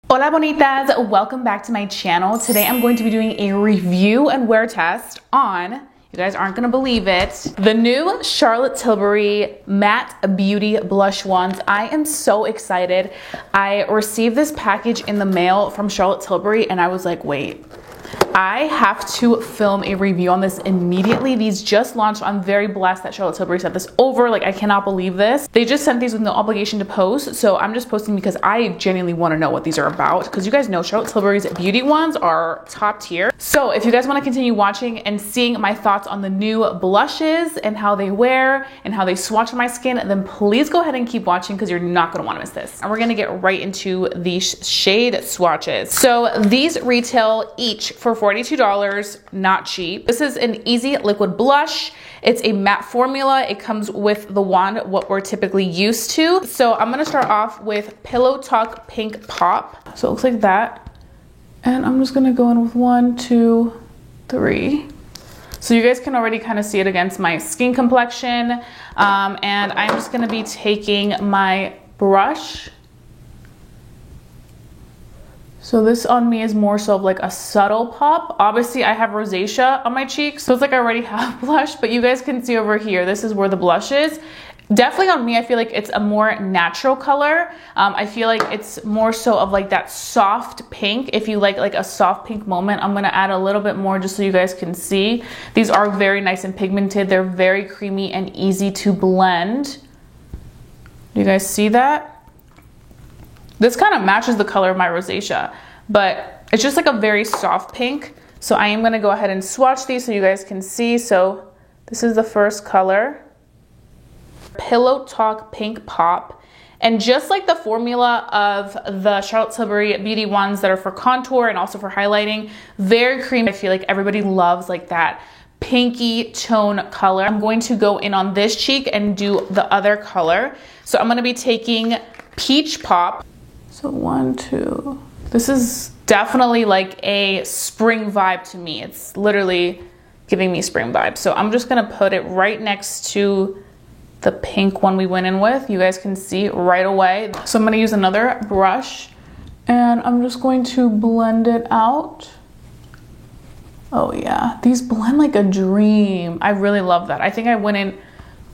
Hola bonitas, welcome back to my channel. Today I'm going to be doing a review and wear test on, you guys aren't gonna believe it, the new Charlotte Tilbury Matte Beauty Blush Wands. I am so excited. I received this package in the mail from Charlotte Tilbury and I was like, wait, I have to film a review on this immediately. These just launched. I'm very blessed that Charlotte Tilbury sent this over. Like, I cannot believe this. They just sent these with no obligation to post. So I'm just posting because I genuinely want to know what these are about. Because you guys know Charlotte Tilbury's beauty ones are top tier. So if you guys want to continue watching and seeing my thoughts on the new blushes and how they wear and how they swatch on my skin, then please go ahead and keep watching because you're not going to want to miss this. And we're going to get right into the shade swatches. So these retail each for $42, not cheap. This is an easy liquid blush. It's a matte formula. It comes with the wand, what we're typically used to. So I'm gonna start off with Pillow Talk Pink Pop. So it looks like that. And I'm just gonna go in with 1, 2, 3. So you guys can already kind of see it against my skin complexion. And I'm just gonna be taking my brush. So this on me is more so of like a subtle pop. Obviously I have rosacea on my cheeks, so it's like I already have blush, but you guys can see over here, this is where the blush is. Definitely on me, I feel like it's a more natural color. I feel like it's more so of like that soft pink. If you like a soft pink moment, I'm gonna add a little bit more just so you guys can see. These are very nice and pigmented. They're very creamy and easy to blend. Do you guys see that? This kind of matches the color of my rosacea, but it's just like a very soft pink. So I am gonna go ahead and swatch these so you guys can see. So this is the first color, Pillow Talk Pink Pop. And just like the formula of the Charlotte Tilbury beauty ones that are for contour and also for highlighting, very creamy. I feel like everybody loves like that pinky tone color. I'm going to go in on this cheek and do the other color. So I'm gonna be taking Peach Pop. So 1, 2, this is definitely like a spring vibe to me. It's literally giving me spring vibes. So I'm just gonna put it right next to the pink one we went in with. You guys can see right away. So I'm gonna use another brush and I'm just going to blend it out. Oh yeah, these blend like a dream. I really love that. I think I went in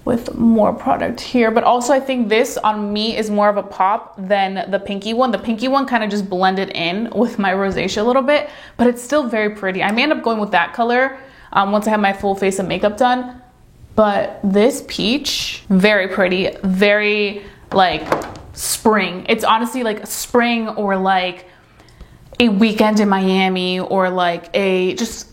with more product here, but also I think this on me is more of a pop than the pinky one. The pinky one kind of just blended in with my rosacea a little bit, but it's still very pretty. I may end up going with that color once I have my full face of makeup done, but this peach, very pretty, very like spring. It's honestly like spring or like a weekend in Miami or like a just,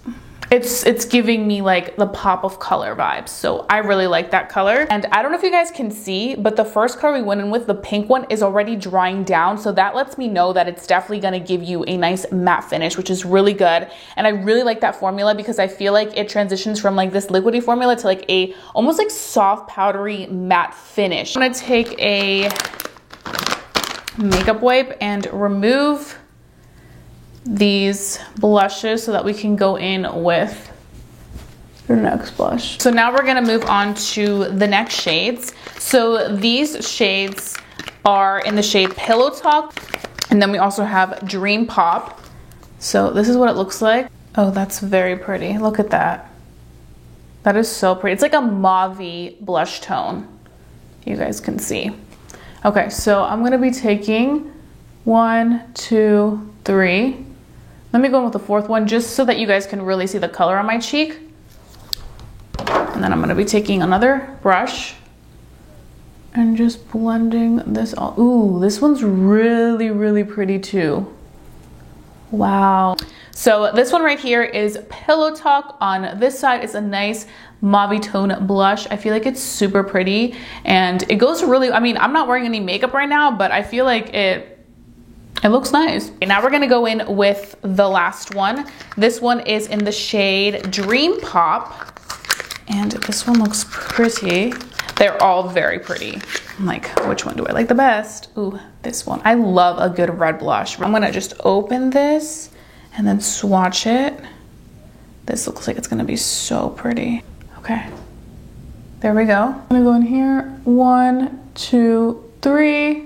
it's giving me like the pop of color vibes. So I really like that color. And I don't know if you guys can see, but the first color we went in with, the pink one, is already drying down. So that lets me know that it's definitely gonna give you a nice matte finish, which is really good. And I really like that formula because I feel like it transitions from like this liquidy formula to like a almost like soft powdery matte finish. I'm gonna take a makeup wipe and remove these blushes so that we can go in with the next blush. So now we're gonna move on to the next shades. So these shades are in the shade Pillow Talk, and then we also have Dream Pop. So this is what it looks like. Oh, that's very pretty. Look at that. That is so pretty. It's like a mauve-y blush tone. You guys can see. Okay, so I'm gonna be taking 1, 2, 3. Let me go in with the fourth one just so that you guys can really see the color on my cheek. And then I'm gonna be taking another brush and just blending this all. Ooh, this one's really, really pretty too. Wow. So this one right here is Pillow Talk. On this side is a nice mauve tone blush. I feel like it's super pretty and it goes really, I mean, I'm not wearing any makeup right now, but I feel like it looks nice. Okay, now we're gonna go in with the last one. This one is in the shade Dream Pop. And this one looks pretty. They're all very pretty. I'm like, which one do I like the best? Ooh, this one. I love a good red blush. I'm gonna just open this and then swatch it. This looks like it's gonna be so pretty. Okay, there we go. I'm gonna go in here, 1, 2, 3.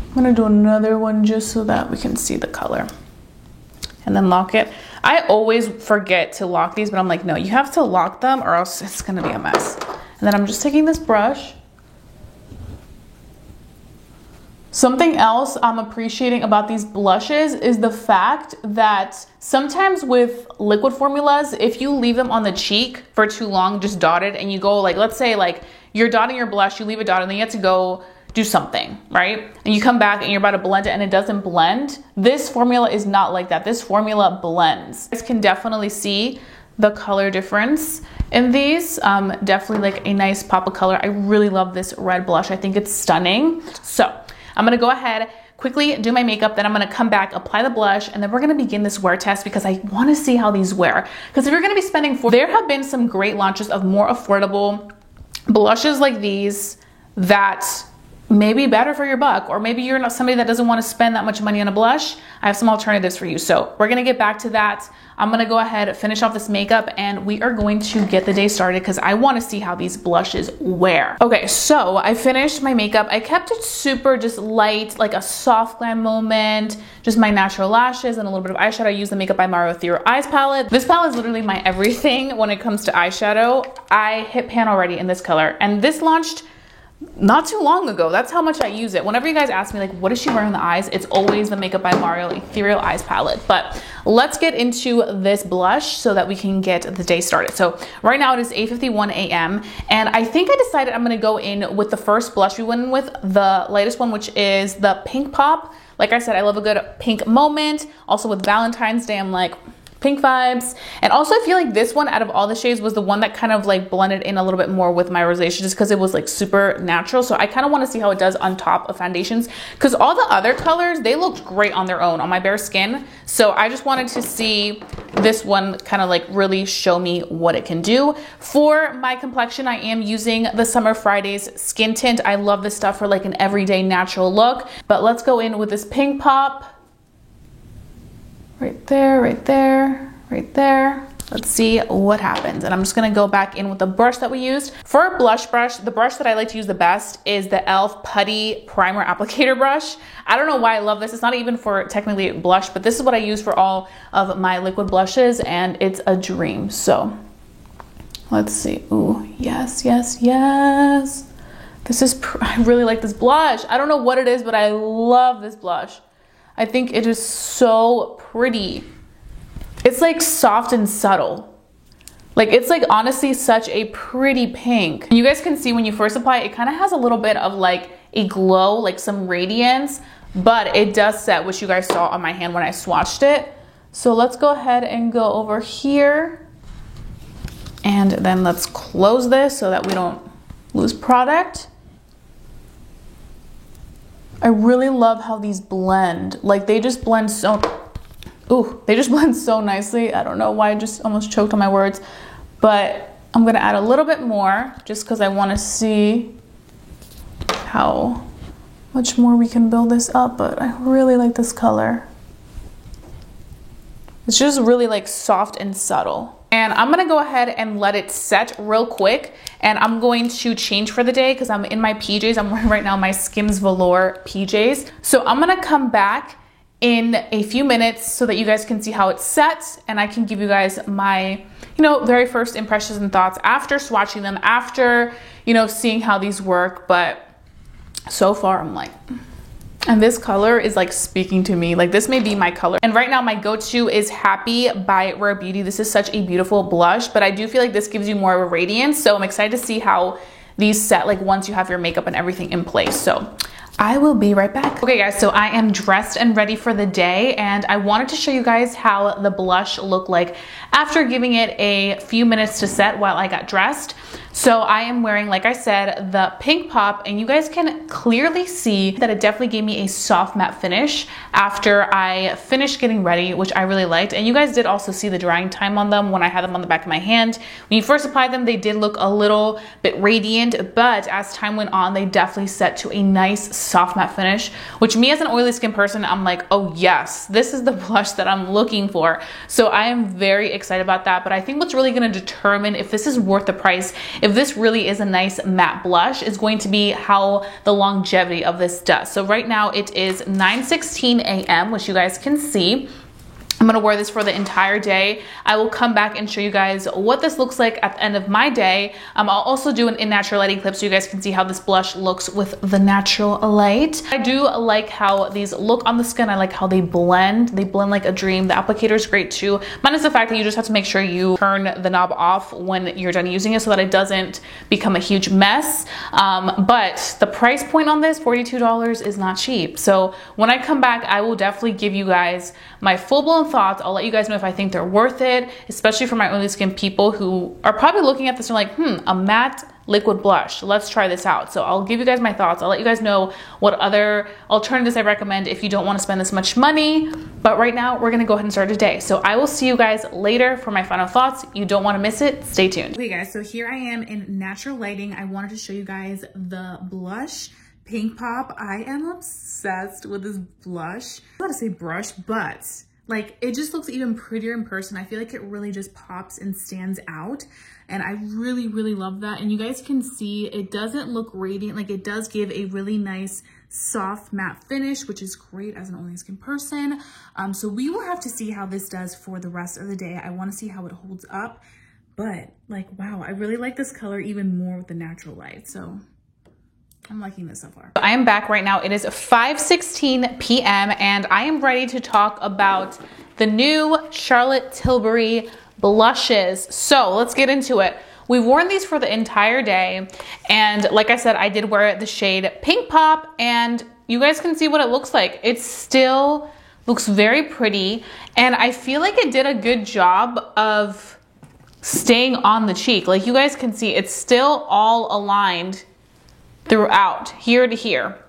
I'm gonna do another one just so that we can see the color. And then lock it. I always forget to lock these, but I'm like, no, you have to lock them or else it's gonna be a mess. And then I'm just taking this brush. Something else I'm appreciating about these blushes is the fact that sometimes with liquid formulas, if you leave them on the cheek for too long, just dotted, and you go like, let's say like you're dotting your blush, you leave it dotted, and then you have to go do something, right? And you come back and you're about to blend it and it doesn't blend. This formula is not like that. This formula blends. You guys can definitely see the color difference in these. Definitely like a nice pop of color. I really love this red blush. I think it's stunning. So I'm gonna go ahead, quickly do my makeup, then I'm gonna come back, apply the blush, and then we're gonna begin this wear test because I wanna see how these wear. Because if you're gonna be spending there have been some great launches of more affordable blushes like these that may be better for your buck, or maybe you're not somebody that doesn't want to spend that much money on a blush. I have some alternatives for you. So we're gonna get back to that. I'm gonna go ahead, finish off this makeup, and we are going to get the day started because I want to see how these blushes wear. Okay, so I finished my makeup. I kept it super just light, like a soft glam moment, just my natural lashes and a little bit of eyeshadow. I used the Makeup by Mario Ethereal Eyes palette. This palette is literally my everything when it comes to eyeshadow. I hit pan already in this color, and this launched not too long ago. That's how much I use it. Whenever you guys ask me like, what does she wear on the eyes? It's always the Makeup by Mario Ethereal Eyes palette. But let's get into this blush so that we can get the day started. So right now it is 8:51 a.m. and I think I decided I'm gonna go in with the first blush. We went in with the latest one, which is the Pink Pop. Like I said, I love a good pink moment. Also with Valentine's Day, I'm like, pink vibes. And also I feel like this one out of all the shades was the one that kind of like blended in a little bit more with my rosacea, just because it was like super natural. So I kind of want to see how it does on top of foundations, because all the other colors, they looked great on their own on my bare skin. So I just wanted to see this one kind of like really show me what it can do. For my complexion, I am using the Summer Fridays skin tint. I love this stuff for like an everyday natural look. But let's go in with this Pink Pop. Right there, right there, right there. Let's see what happens. And I'm just gonna go back in with the brush that we used. For a blush brush, the brush that I like to use the best is the e.l.f. Putty Primer Applicator Brush. I don't know why I love this. It's not even for technically blush, but this is what I use for all of my liquid blushes, and it's a dream. So let's see. Ooh, yes, yes, yes. This is, I really like this blush. I don't know what it is, but I love this blush. I think it is so pretty. It's like soft and subtle. Like it's like honestly such a pretty pink. You guys can see when you first apply it, it kind of has a little bit of like a glow, like some radiance, but it does set, which you guys saw on my hand when I swatched it. So let's go ahead and go over here. And then let's close this so that we don't lose product. I really love how these blend. Like they just blend so, ooh, they just blend so nicely. I don't know why I just almost choked on my words, but I'm gonna add a little bit more just because I wanna see how much more we can build this up, but I really like this color. It's just really like soft and subtle. And I'm gonna go ahead and let it set real quick, and I'm going to change for the day because I'm in my PJs. I'm wearing right now my Skims Velour PJs. So I'm gonna come back in a few minutes so that you guys can see how it sets, and I can give you guys my, very first impressions and thoughts after swatching them, after, seeing how these work. But so far I'm like, and this color is like speaking to me. Like this may be my color. And right now my go-to is Happy by Rare Beauty. This is such a beautiful blush, but I do feel like this gives you more of a radiance. So I'm excited to see how these set like once you have your makeup and everything in place. So I will be right back. Okay guys, so I am dressed and ready for the day, and I wanted to show you guys how the blush looked like after giving it a few minutes to set while I got dressed. So I am wearing, like I said, the Pink Pop, and you guys can clearly see that it definitely gave me a soft matte finish after I finished getting ready, which I really liked. And you guys did also see the drying time on them when I had them on the back of my hand. When you first applied them, they did look a little bit radiant, but as time went on, they definitely set to a nice soft matte finish, which me as an oily skin person, I'm like, oh yes, this is the blush that I'm looking for. So I am very excited about that, but I think what's really gonna determine if this is worth the price if this really is a nice matte blush is going to be how the longevity of this does. So right now it is 9:16 a.m., which you guys can see. I'm gonna wear this for the entire day. I will come back and show you guys what this looks like at the end of my day. I'll also do an in natural lighting clip so you guys can see how this blush looks with the natural light. I do like how these look on the skin. I like how they blend. They blend like a dream. The applicator is great too. Minus the fact that you just have to make sure you turn the knob off when you're done using it so that it doesn't become a huge mess. But the price point on this, $42, is not cheap. So when I come back, I will definitely give you guys my full-blown thoughts. I'll let you guys know if I think they're worth it, especially for my oily skin people who are probably looking at this and like, a matte liquid blush. Let's try this out. So I'll give you guys my thoughts. I'll let you guys know what other alternatives I recommend if you don't want to spend this much money. But right now we're going to go ahead and start today. So I will see you guys later for my final thoughts. You don't want to miss it. Stay tuned. Okay guys, so here I am in natural lighting. I wanted to show you guys the blush. Pink Pop. I am obsessed with this blush. I want to say brush, but like it just looks even prettier in person. I feel like it really just pops and stands out. And I really, really love that. And you guys can see it doesn't look radiant. Like it does give a really nice soft matte finish, which is great as an oily skin person. So we will have to see how this does for the rest of the day. I want to see how it holds up. But like, wow, I really like this color even more with the natural light. So I'm liking this so far. I am back right now. It is 5:16 p.m. and I am ready to talk about the new Charlotte Tilbury blushes. So let's get into it. We've worn these for the entire day. And like I said, I did wear the shade Pink Pop and you guys can see what it looks like. It still looks very pretty. And I feel like it did a good job of staying on the cheek. Like you guys can see, it's still all aligned throughout, here to here.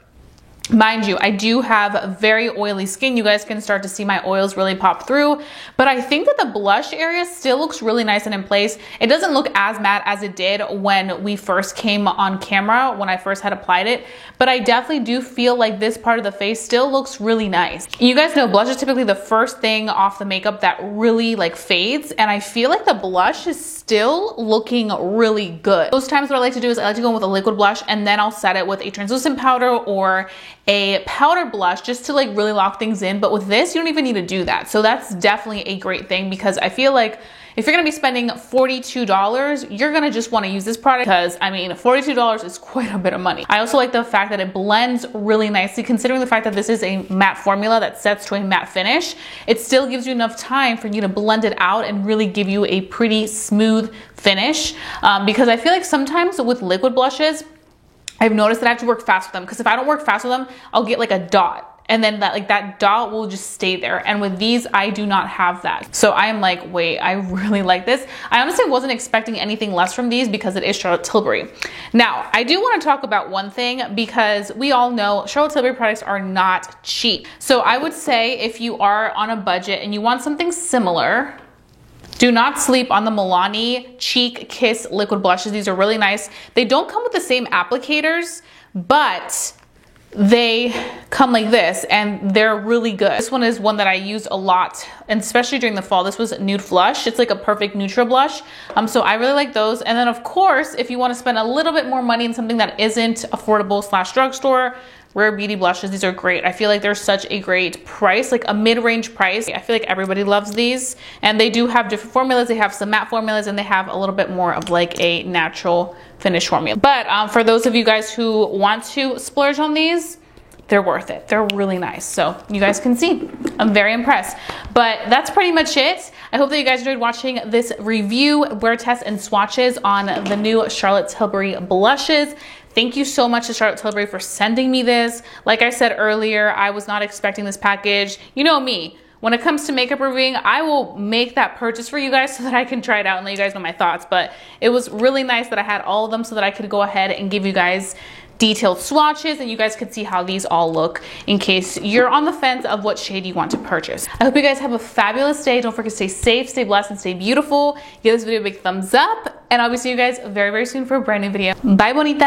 Mind you, I do have very oily skin. You guys can start to see my oils really pop through, but I think that the blush area still looks really nice and in place. It doesn't look as matte as it did when we first came on camera, when I first had applied it, but I definitely do feel like this part of the face still looks really nice. You guys know blush is typically the first thing off the makeup that really like fades, and I feel like the blush is still looking really good. Those times what I like to do is I like to go in with a liquid blush and then I'll set it with a translucent powder or a powder blush just to like really lock things in. But with this, you don't even need to do that. So that's definitely a great thing because I feel like if you're gonna be spending $42, you're gonna just wanna use this product because I mean, $42 is quite a bit of money. I also like the fact that it blends really nicely considering the fact that this is a matte formula that sets to a matte finish. It still gives you enough time for you to blend it out and really give you a pretty smooth finish. Because I feel like sometimes with liquid blushes, I've noticed that I have to work fast with them because if I don't work fast with them, I'll get like a dot. And then that dot will just stay there. And with these, I do not have that. So I am like, wait, I really like this. I honestly wasn't expecting anything less from these because it is Charlotte Tilbury. Now, I do want to talk about one thing because we all know Charlotte Tilbury products are not cheap. So I would say if you are on a budget and you want something similar, do not sleep on the Milani Cheek Kiss liquid blushes. These are really nice. They don't come with the same applicators, but they come like this and they're really good. This one is one that I use a lot, and especially during the fall. This was Nude Flush. It's like a perfect neutral blush. So I really like those. And then of course, if you want to spend a little bit more money in something that isn't affordable / drugstore, Rare Beauty blushes. These are great. I feel like they're such a great price, like a mid-range price. I feel like everybody loves these, and they do have different formulas. They have some matte formulas and they have a little bit more of like a natural finish formula. But for those of you guys who want to splurge on these, they're worth it. They're really nice. So you guys can see, I'm very impressed. But that's pretty much it. I hope that you guys enjoyed watching this review, wear test, and swatches on the new Charlotte Tilbury blushes. Thank you so much to Charlotte Tilbury for sending me this. Like I said earlier, I was not expecting this package. You know me, when it comes to makeup reviewing, I will make that purchase for you guys so that I can try it out and let you guys know my thoughts. But it was really nice that I had all of them so that I could go ahead and give you guys detailed swatches and you guys could see how these all look in case you're on the fence of what shade you want to purchase. I hope you guys have a fabulous day. Don't forget to stay safe, stay blessed, and stay beautiful. Give this video a big thumbs up, and I'll be seeing you guys very, very soon for a brand new video. Bye, bonita.